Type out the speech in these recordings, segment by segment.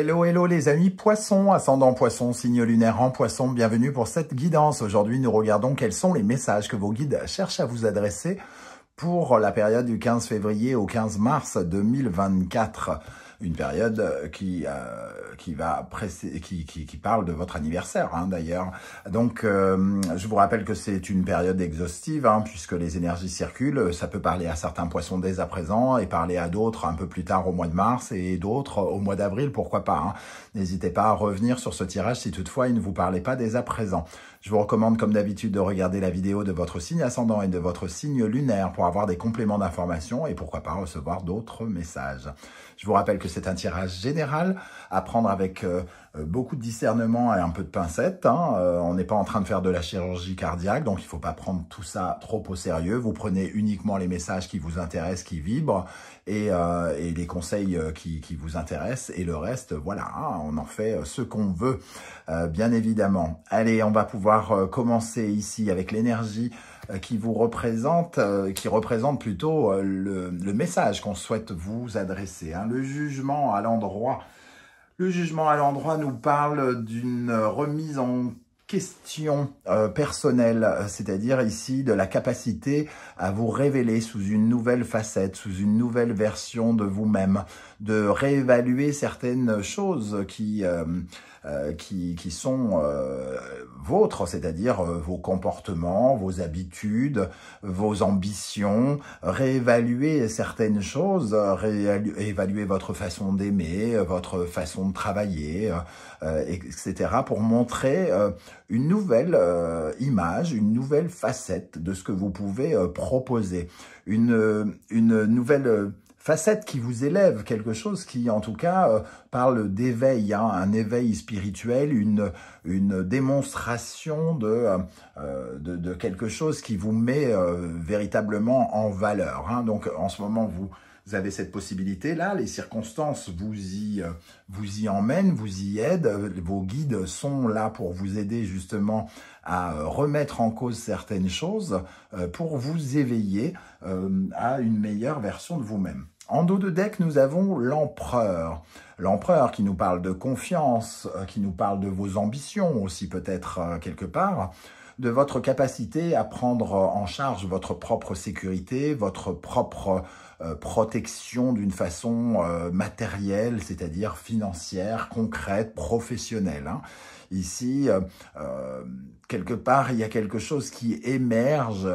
Hello, hello les amis poissons, ascendant poisson, signe lunaire en poisson, bienvenue pour cette guidance. Aujourd'hui, nous regardons quels sont les messages que vos guides cherchent à vous adresser pour la période du 15 février au 15 mars 2024. Une période qui parle de votre anniversaire d'ailleurs. Donc, je vous rappelle que c'est une période exhaustive puisque les énergies circulent. Ça peut parler à certains poissons dès à présent et parler à d'autres un peu plus tard au mois de mars et d'autres au mois d'avril, pourquoi pas. N'hésitez pas à revenir sur ce tirage si toutefois il ne vous parlait pas dès à présent. Je vous recommande comme d'habitude de regarder la vidéo de votre signe ascendant et de votre signe lunaire pour avoir des compléments d'information et pourquoi pas recevoir d'autres messages. Je vous rappelle que c'est un tirage général à prendre avec beaucoup de discernement et un peu de pincette. On n'est pas en train de faire de la chirurgie cardiaque, donc il ne faut pas prendre tout ça trop au sérieux. Vous prenez uniquement les messages qui vous intéressent, qui vibrent, et les conseils qui vous intéressent. Et le reste, voilà, on en fait ce qu'on veut, bien évidemment. Allez, on va pouvoir commencer ici avec l'énergie qui vous représente, qui représente plutôt le message qu'on souhaite vous adresser. Le jugement à l'endroit. Le jugement à l'endroit nous parle d'une remise en question personnelle, c'est-à-dire ici de la capacité à vous révéler sous une nouvelle facette, sous une nouvelle version de vous-même, de réévaluer certaines choses qui sont vôtres, c'est-à-dire vos comportements, vos habitudes, vos ambitions, réévaluer certaines choses, réévaluer votre façon d'aimer, votre façon de travailler, etc. pour montrer une nouvelle image, une nouvelle facette de ce que vous pouvez proposer, une nouvelle facette qui vous élève, quelque chose qui, en tout cas, parle d'éveil, un éveil spirituel, une démonstration de quelque chose qui vous met véritablement en valeur. Donc, en ce moment, vous avez cette possibilité-là, les circonstances vous y emmènent, vous y aident, vos guides sont là pour vous aider justement à remettre en cause certaines choses, pour vous éveiller à une meilleure version de vous-même. En dos de deck, nous avons l'empereur. L'empereur qui nous parle de confiance, qui nous parle de vos ambitions aussi peut-être quelque part, de votre capacité à prendre en charge votre propre sécurité, votre propre protection d'une façon matérielle, c'est-à-dire financière, concrète, professionnelle. Ici, quelque part, il y a quelque chose qui émerge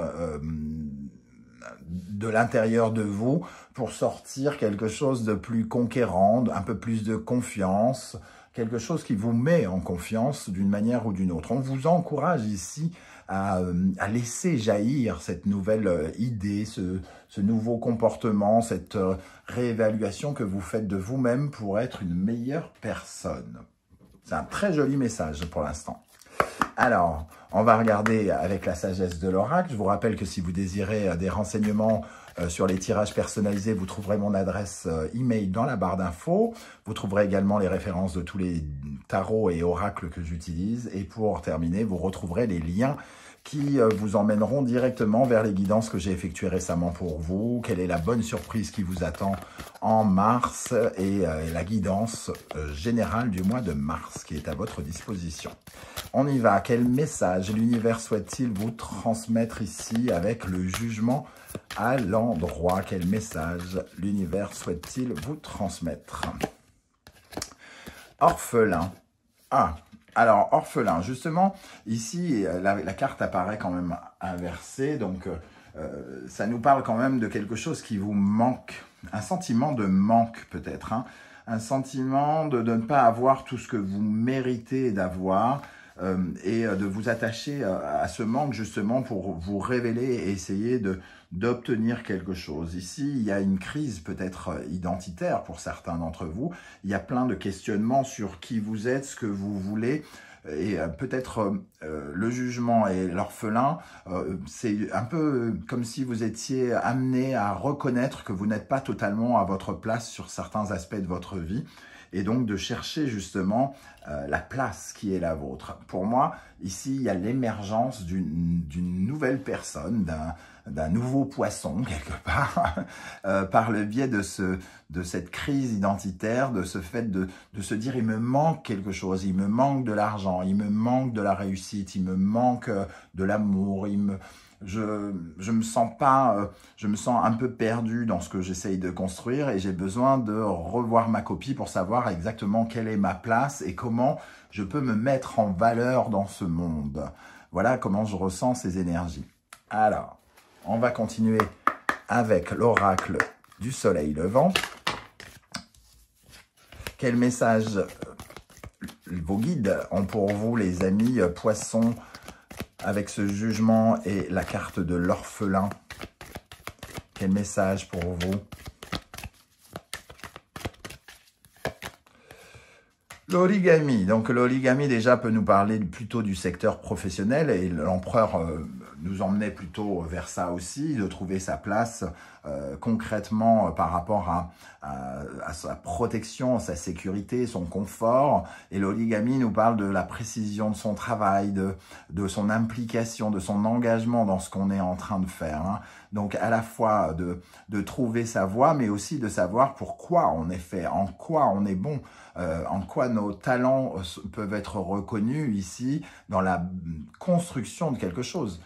de l'intérieur de vous pour sortir quelque chose de plus conquérant, un peu plus de confiance, quelque chose qui vous met en confiance d'une manière ou d'une autre. On vous encourage ici à laisser jaillir cette nouvelle idée, ce nouveau comportement, cette réévaluation que vous faites de vous-même pour être une meilleure personne. C'est un très joli message pour l'instant. Alors, on va regarder avec la sagesse de l'oracle. Je vous rappelle que si vous désirez des renseignements sur les tirages personnalisés, vous trouverez mon adresse email dans la barre d'infos. Vous trouverez également les références de tous les tarots et oracles que j'utilise. Et pour terminer, vous retrouverez les liens qui vous emmèneront directement vers les guidances que j'ai effectuées récemment pour vous. Quelle est la bonne surprise qui vous attend en mars et la guidance générale du mois de mars qui est à votre disposition. On y va. Quel message l'univers souhaite-t-il vous transmettre ici avec le jugement à l'endroit? Quel message l'univers souhaite-t-il vous transmettre? Orphelin. Alors, orphelin, justement, ici, la carte apparaît quand même inversée, donc ça nous parle quand même de quelque chose qui vous manque, un sentiment de manque peut-être, un sentiment de ne pas avoir tout ce que vous méritez d'avoir, et de vous attacher à ce manque justement pour vous révéler et essayer d'obtenir quelque chose. Ici, il y a une crise peut-être identitaire pour certains d'entre vous. Il y a plein de questionnements sur qui vous êtes, ce que vous voulez. Et peut-être le jugement et l'orphelin, c'est un peu comme si vous étiez amené à reconnaître que vous n'êtes pas totalement à votre place sur certains aspects de votre vie. Et donc de chercher justement la place qui est la vôtre. Pour moi, ici, il y a l'émergence d'une nouvelle personne, d'un nouveau poisson, quelque part, par le biais de cette crise identitaire, de ce fait de se dire, il me manque quelque chose, il me manque de l'argent, il me manque de la réussite, il me manque de l'amour, je me sens pas, je me sens un peu perdu dans ce que j'essaye de construire et j'ai besoin de revoir ma copie pour savoir exactement quelle est ma place et comment je peux me mettre en valeur dans ce monde. Voilà comment je ressens ces énergies. Alors, on va continuer avec l'oracle du soleil levant. Quel message vos guides ont pour vous, les amis poissons, avec ce jugement et la carte de l'orphelin? Quel message pour vous? L'origami. Donc l'origami déjà peut nous parler plutôt du secteur professionnel et l'empereur nous emmenait plutôt vers ça aussi, de trouver sa place concrètement par rapport à sa protection, sa sécurité, son confort. Et l'origami nous parle de la précision de son travail, de son implication, de son engagement dans ce qu'on est en train de faire. Hein. Donc à la fois de trouver sa voie, mais aussi de savoir pourquoi on est fait, en quoi on est bon, en quoi nos talents peuvent être reconnus ici dans la construction de quelque chose.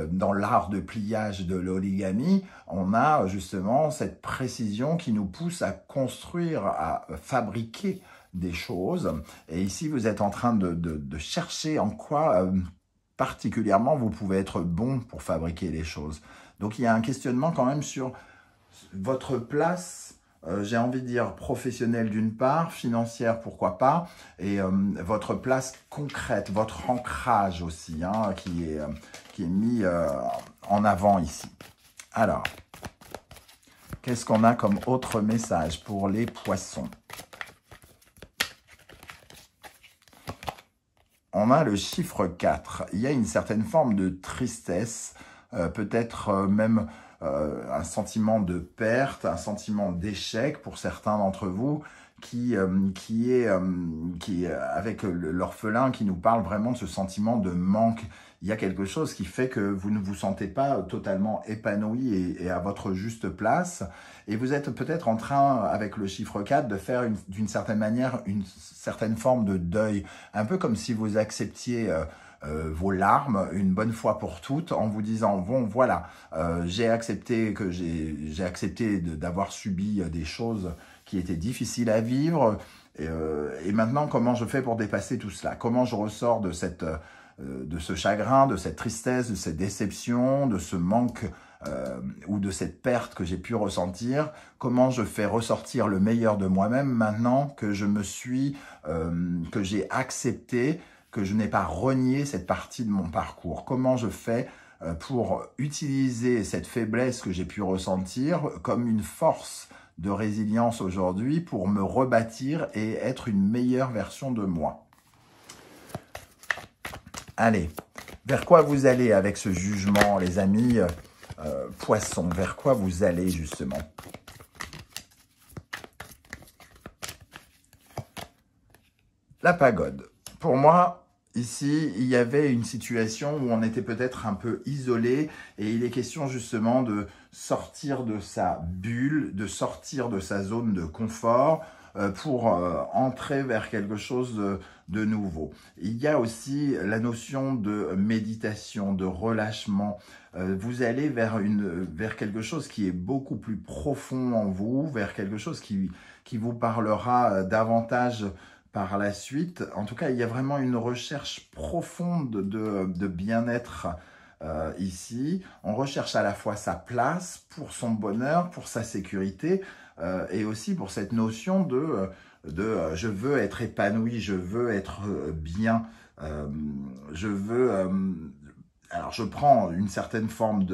Dans l'art de pliage de l'origami, on a justement cette précision qui nous pousse à construire, à fabriquer des choses. Et ici, vous êtes en train de chercher en quoi particulièrement vous pouvez être bon pour fabriquer les choses. Donc, il y a un questionnement quand même sur votre place, j'ai envie de dire professionnelle d'une part, financière pourquoi pas, et votre place concrète, votre ancrage aussi, hein, qui est mis en avant ici. Alors, qu'est-ce qu'on a comme autre message pour les poissons? On a le chiffre 4. Il y a une certaine forme de tristesse, peut-être même un sentiment de perte, un sentiment d'échec pour certains d'entre vous, qui est avec l'orphelin, qui nous parle vraiment de ce sentiment de manque. Il y a quelque chose qui fait que vous ne vous sentez pas totalement épanoui et à votre juste place. Et vous êtes peut-être en train, avec le chiffre 4, de faire d'une certaine manière une certaine forme de deuil. Un peu comme si vous acceptiez vos larmes une bonne fois pour toutes en vous disant, bon voilà, j'ai accepté d'avoir subi des choses qui étaient difficiles à vivre. Et maintenant, comment je fais pour dépasser tout cela? Comment je ressors de ce chagrin, de cette tristesse, de cette déception, de ce manque ou de cette perte que j'ai pu ressentir? Comment je fais ressortir le meilleur de moi-même maintenant que que j'ai accepté, que je n'ai pas renié cette partie de mon parcours? Comment je fais pour utiliser cette faiblesse que j'ai pu ressentir comme une force de résilience aujourd'hui pour me rebâtir et être une meilleure version de moi? Allez, vers quoi vous allez avec ce jugement, les amis poissons? Vers quoi vous allez justement? La pagode. Pour moi, ici, il y avait une situation où on était peut-être un peu isolé et il est question justement de sortir de sa bulle, de sortir de sa zone de confort pour entrer vers quelque chose de nouveau. Il y a aussi la notion de méditation, de relâchement. Vous allez vers quelque chose qui est beaucoup plus profond en vous, vers quelque chose qui vous parlera davantage par la suite. En tout cas, il y a vraiment une recherche profonde de bien-être ici. On recherche à la fois sa place pour son bonheur, pour sa sécurité et aussi pour cette notion de je veux être épanoui, je veux être bien, je veux... alors, je prends une certaine forme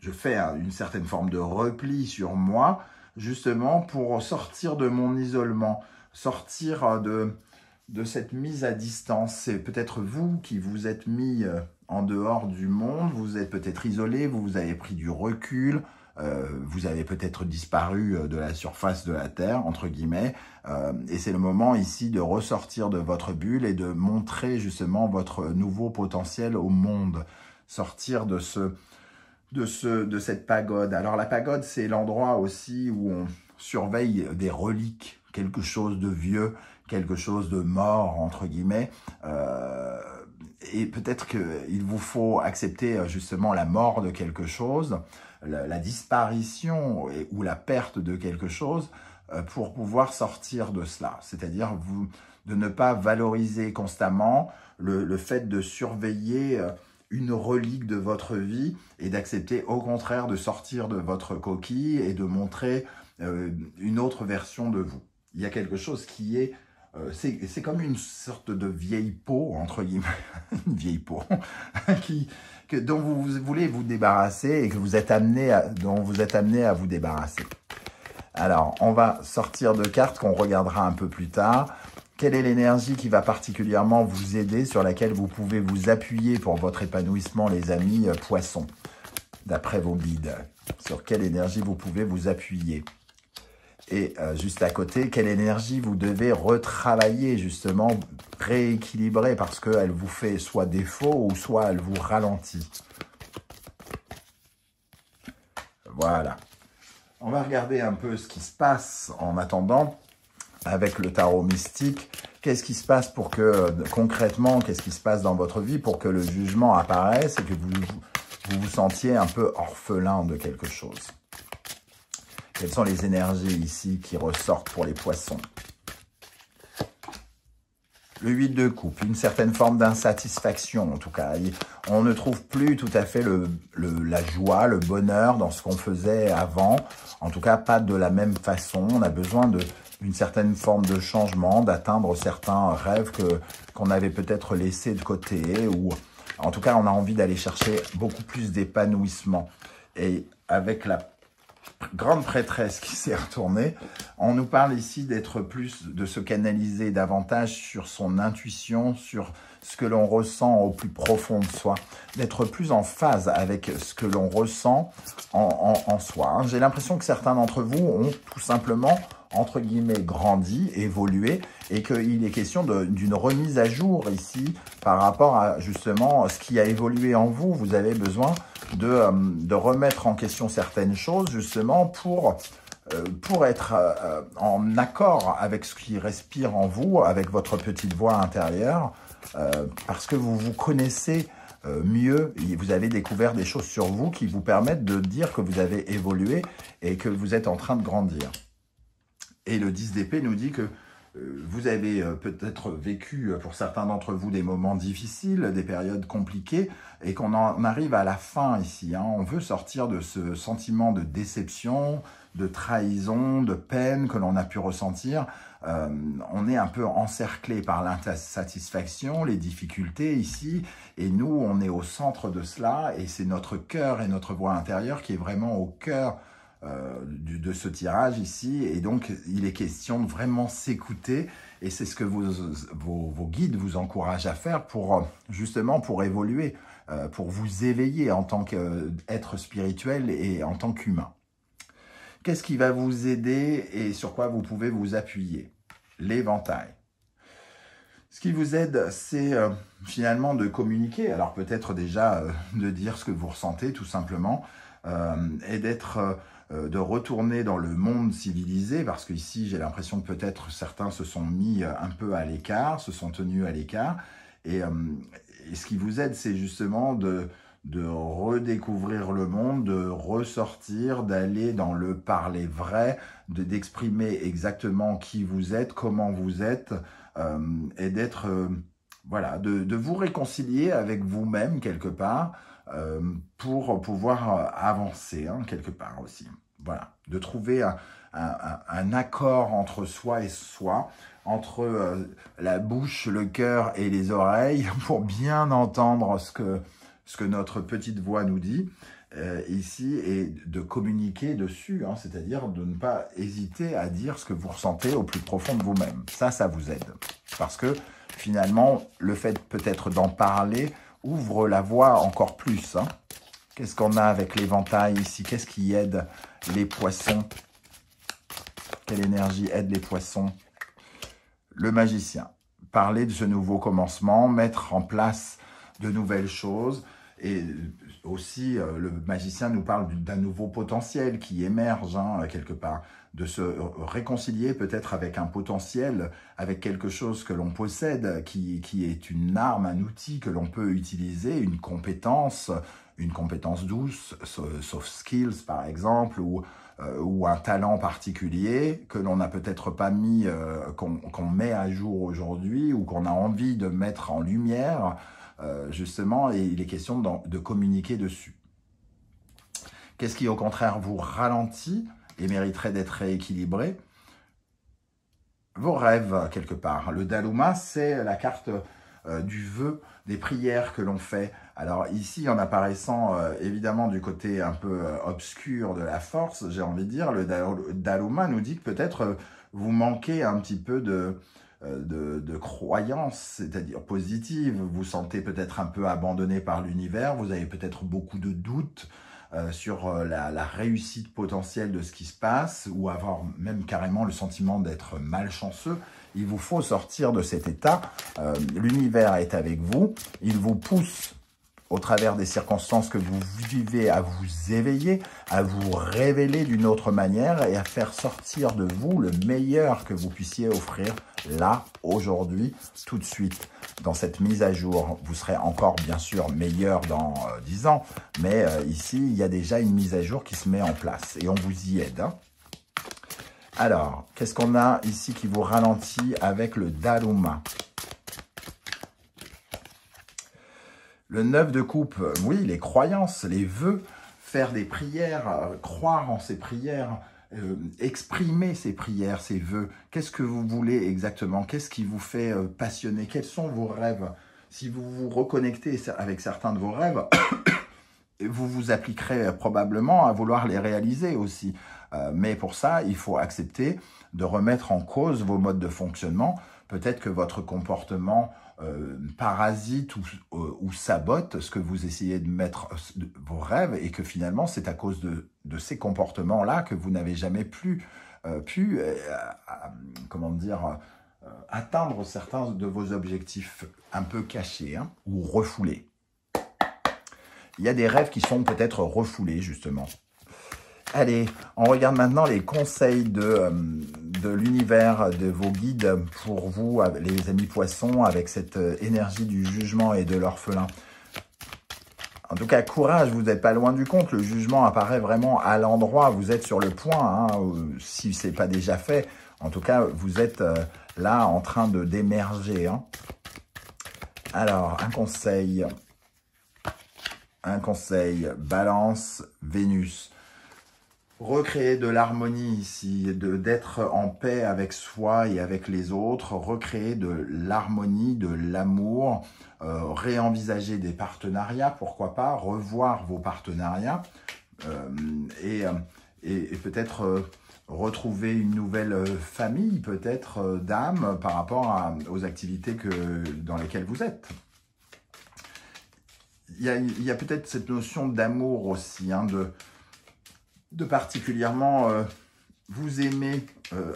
je fais une certaine forme de repli sur moi, justement pour sortir de mon isolement, sortir de cette mise à distance. C'est peut-être vous qui vous êtes mis en dehors du monde, vous êtes peut-être isolé, vous avez pris du recul, vous avez peut-être disparu de la surface de la Terre, entre guillemets, et c'est le moment ici de ressortir de votre bulle et de montrer justement votre nouveau potentiel au monde. sortir de cette pagode. Alors la pagode, c'est l'endroit aussi où on surveille des reliques, quelque chose de vieux, quelque chose de mort, entre guillemets. Et peut-être qu'il vous faut accepter justement la mort de quelque chose, la disparition ou la perte de quelque chose pour pouvoir sortir de cela. C'est-à-dire de ne pas valoriser constamment le fait de surveiller une relique de votre vie et d'accepter au contraire de sortir de votre coquille et de montrer une autre version de vous. Il y a quelque chose qui est... c'est comme une sorte de vieille peau, entre guillemets, une vieille peau, dont vous voulez vous débarrasser et que dont vous êtes amené à vous débarrasser. Alors, on va sortir de cartes qu'on regardera un peu plus tard. Quelle est l'énergie qui va particulièrement vous aider, sur laquelle vous pouvez vous appuyer pour votre épanouissement, les amis poissons, d'après vos guides? Sur quelle énergie vous pouvez vous appuyer? Et juste à côté, quelle énergie vous devez retravailler, justement, rééquilibrer, parce qu'elle vous fait soit défaut ou soit elle vous ralentit. Voilà. On va regarder un peu ce qui se passe en attendant avec le tarot mystique. Qu'est-ce qui se passe pour que, concrètement, qu'est-ce qui se passe dans votre vie pour que le jugement apparaisse et que vous vous sentiez un peu orphelin de quelque chose? Quelles sont les énergies ici qui ressortent pour les poissons? Le 8 de coupe, une certaine forme d'insatisfaction en tout cas. On ne trouve plus tout à fait la joie, le bonheur dans ce qu'on faisait avant. En tout cas, pas de la même façon. On a besoin d'une certaine forme de changement, d'atteindre certains rêves qu'on avait peut-être laissés de côté. Ou en tout cas, on a envie d'aller chercher beaucoup plus d'épanouissement. Et avec la grande prêtresse qui s'est retournée, on nous parle ici de se canaliser davantage sur son intuition, sur ce que l'on ressent au plus profond de soi, d'être plus en phase avec ce que l'on ressent en soi. J'ai l'impression que certains d'entre vous ont tout simplement, entre guillemets, grandi, évolué, et qu'il est question d'une remise à jour ici par rapport à justement ce qui a évolué en vous. Vous avez besoin de remettre en question certaines choses justement pour être en accord avec ce qui respire en vous, avec votre petite voix intérieure, parce que vous vous connaissez mieux, vous avez découvert des choses sur vous qui vous permettent de dire que vous avez évolué et que vous êtes en train de grandir. Et le 10 d'épée nous dit que vous avez peut-être vécu, pour certains d'entre vous, des moments difficiles, des périodes compliquées, et qu'on en arrive à la fin ici. On veut sortir de ce sentiment de déception, de trahison, de peine que l'on a pu ressentir. On est un peu encerclé par l'insatisfaction, les difficultés ici, et nous, on est au centre de cela, et c'est notre cœur et notre voix intérieure qui est vraiment au cœur de ce tirage ici, et donc il est question de vraiment s'écouter, et c'est ce que vos guides vous encouragent à faire justement pour évoluer, pour vous éveiller en tant qu'être spirituel et en tant qu'humain. Qu'est-ce qui va vous aider et sur quoi vous pouvez vous appuyer? L'éventail. Ce qui vous aide, c'est finalement de communiquer, alors peut-être déjà de dire ce que vous ressentez tout simplement, et de retourner dans le monde civilisé, parce qu'ici, j'ai l'impression que peut-être certains se sont mis un peu à l'écart, se sont tenus à l'écart, et ce qui vous aide, c'est justement de redécouvrir le monde, de ressortir, d'aller dans le parler vrai, d'exprimer exactement qui vous êtes, comment vous êtes, et d'être, voilà, de vous réconcilier avec vous-même quelque part, pour pouvoir avancer quelque part aussi. Voilà, de trouver un accord entre soi et soi, entre la bouche, le cœur et les oreilles, pour bien entendre ce que notre petite voix nous dit ici, et de communiquer dessus, c'est-à-dire de ne pas hésiter à dire ce que vous ressentez au plus profond de vous-même. Ça vous aide. Parce que finalement, le fait peut-être d'en parler ouvre la voie encore plus. Qu'est-ce qu'on a avec l'éventail ici? Qu'est-ce qui aide les poissons? Quelle énergie aide les poissons? Le magicien. Parler de ce nouveau commencement, mettre en place de nouvelles choses Et aussi, le magicien nous parle d'un nouveau potentiel qui émerge quelque part, de se réconcilier peut-être avec un potentiel, avec quelque chose que l'on possède, qui est une arme, un outil que l'on peut utiliser, une compétence douce, soft skills par exemple, ou un talent particulier que l'on n'a peut-être pas mis, qu'on met à jour aujourd'hui ou qu'on a envie de mettre en lumière, justement, et il est question de communiquer dessus. Qu'est-ce qui, au contraire, vous ralentit et mériterait d'être rééquilibré? Vos rêves, quelque part. Le Daluma, c'est la carte du vœu, des prières que l'on fait. Alors ici, en apparaissant évidemment du côté un peu obscur de la force, j'ai envie de dire, le Daluma nous dit que peut-être vous manquez un petit peu de croyance, c'est-à-dire positive. Vous vous sentez peut-être un peu abandonné par l'univers, vous avez peut-être beaucoup de doutes sur la réussite potentielle de ce qui se passe, ou avoir même carrément le sentiment d'être malchanceux. Il vous faut sortir de cet état. L'univers est avec vous. Il vous pousse, au travers des circonstances que vous vivez, à vous éveiller, à vous révéler d'une autre manière et à faire sortir de vous le meilleur que vous puissiez offrir là, aujourd'hui, tout de suite. Dans cette mise à jour, vous serez encore bien sûr meilleur dans 10 ans, mais ici, il y a déjà une mise à jour qui se met en place et on vous y aide. Alors, qu'est-ce qu'on a ici qui vous ralentit avec le Daluma? Le 9 de coupe, oui, les croyances, les vœux, faire des prières, croire en ces prières, exprimer ces prières, ces vœux. Qu'est-ce que vous voulez exactement? Qu'est-ce qui vous fait passionner? Quels sont vos rêves? Si vous vous reconnectez avec certains de vos rêves, vous vous appliquerez probablement à vouloir les réaliser aussi. Mais pour ça, il faut accepter de remettre en cause vos modes de fonctionnement. Peut-être que votre comportement parasite ou sabote ce que vous essayez de mettre vos rêves et que finalement, c'est à cause de ces comportements-là que vous n'avez jamais pu comment dire, atteindre certains de vos objectifs un peu cachés ou refoulés. Il y a des rêves qui sont peut-être refoulés, justement. Allez, on regarde maintenant les conseils de l'univers, de vos guides pour vous, les amis poissons, avec cette énergie du jugement et de l'orphelin. En tout cas, courage, vous n'êtes pas loin du compte. Le jugement apparaît vraiment à l'endroit. Vous êtes sur le point, si ce n'est pas déjà fait. En tout cas, vous êtes là en train d'émerger. Alors, un conseil, Balance, Vénus. Recréer de l'harmonie ici, d'être en paix avec soi et avec les autres, recréer de l'harmonie, de l'amour, réenvisager des partenariats, pourquoi pas, revoir vos partenariats et peut-être retrouver une nouvelle famille, peut-être d'âme par rapport aux activités dans lesquelles vous êtes. Il y a peut-être cette notion d'amour aussi, de particulièrement vous aimer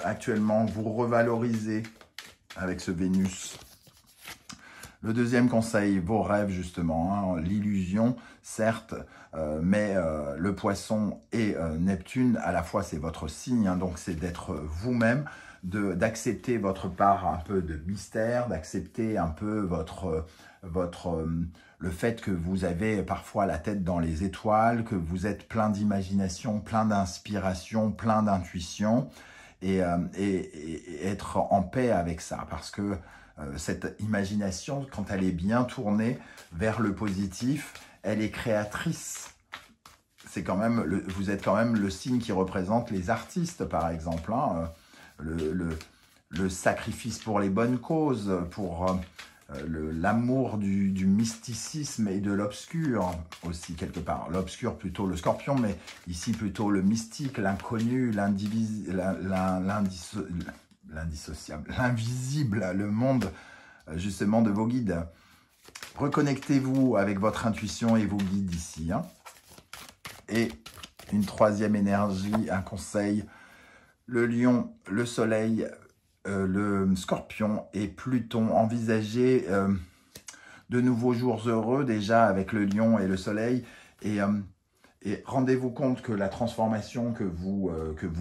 actuellement, vous revaloriser avec ce Vénus. Le deuxième conseil, vos rêves justement, l'illusion certes, mais le poisson et Neptune, à la fois c'est votre signe, donc c'est d'être vous-même, d'accepter votre part un peu de mystère, d'accepter un peu le fait que vous avez parfois la tête dans les étoiles, que vous êtes plein d'imagination, plein d'inspiration, plein d'intuition, et être en paix avec ça, parce que cette imagination, quand elle est bien tournée vers le positif, elle est créatrice. C'est quand même, vous êtes quand même le signe qui représente les artistes, par exemple, le sacrifice pour les bonnes causes, pour l'amour du mysticisme et de l'obscur aussi, quelque part. L'obscur plutôt le Scorpion, mais ici plutôt le mystique, l'inconnu, l'indissociable, l'invisible, le monde justement de vos guides. Reconnectez-vous avec votre intuition et vos guides ici. Et une troisième énergie, un conseil, le lion, le soleil, le Scorpion et Pluton. Envisagez de nouveaux jours heureux déjà avec le lion et le soleil. Et rendez-vous compte que la transformation que vous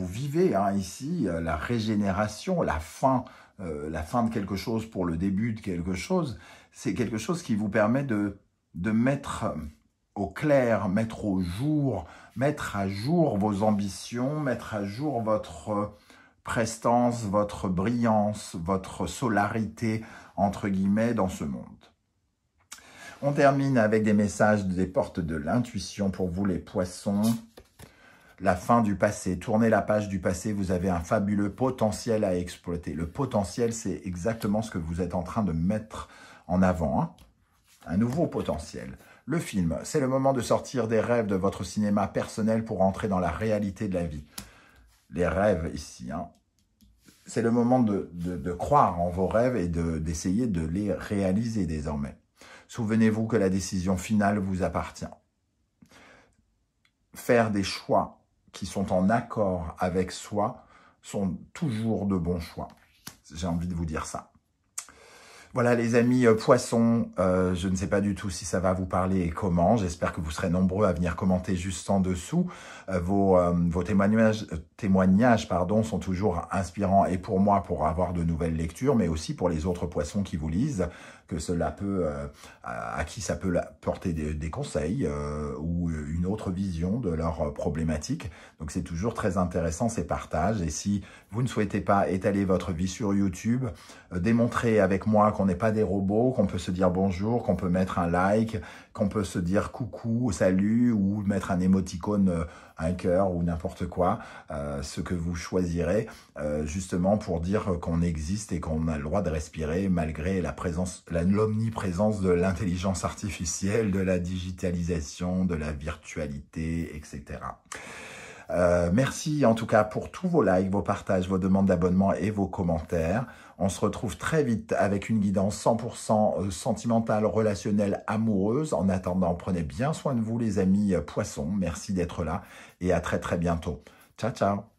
vivez ici, la régénération, la fin de quelque chose pour le début de quelque chose, c'est quelque chose qui vous permet de mettre au clair, mettre au jour, mettre à jour vos ambitions, mettre à jour votre prestance, votre brillance, votre solarité, entre guillemets, dans ce monde. On termine avec des messages des portes de l'intuition pour vous les poissons. La fin du passé. Tournez la page du passé, vous avez un fabuleux potentiel à exploiter. Le potentiel, c'est exactement ce que vous êtes en train de mettre en avant. Un nouveau potentiel. Le film, c'est le moment de sortir des rêves de votre cinéma personnel pour entrer dans la réalité de la vie. Les rêves ici, c'est le moment de croire en vos rêves et d'essayer de les réaliser désormais. Souvenez-vous que la décision finale vous appartient. Faire des choix qui sont en accord avec soi sont toujours de bons choix. J'ai envie de vous dire ça. Voilà les amis poissons, je ne sais pas du tout si ça va vous parler et comment. J'espère que vous serez nombreux à venir commenter juste en dessous. Vos témoignages sont toujours inspirants et pour moi pour avoir de nouvelles lectures, mais aussi pour les autres poissons qui vous lisent, que cela peut, à qui ça peut porter des conseils ou une autre vision de leurs problématiques. Donc c'est toujours très intéressant ces partages. Et si vous ne souhaitez pas étaler votre vie sur YouTube, démontrer avec moi qu'on n'est pas des robots, qu'on peut se dire bonjour, qu'on peut mettre un like, qu'on peut se dire coucou, salut, ou mettre un émoticône, un cœur ou n'importe quoi, ce que vous choisirez, justement pour dire qu'on existe et qu'on a le droit de respirer malgré l'omniprésence de l'intelligence artificielle, de la digitalisation, de la virtualité, etc. Merci en tout cas pour tous vos likes, vos partages, vos demandes d'abonnement et vos commentaires. On se retrouve très vite avec une guidance 100% sentimentale, relationnelle, amoureuse. En attendant, prenez bien soin de vous les amis poissons. Merci d'être là et à très très bientôt. Ciao, ciao.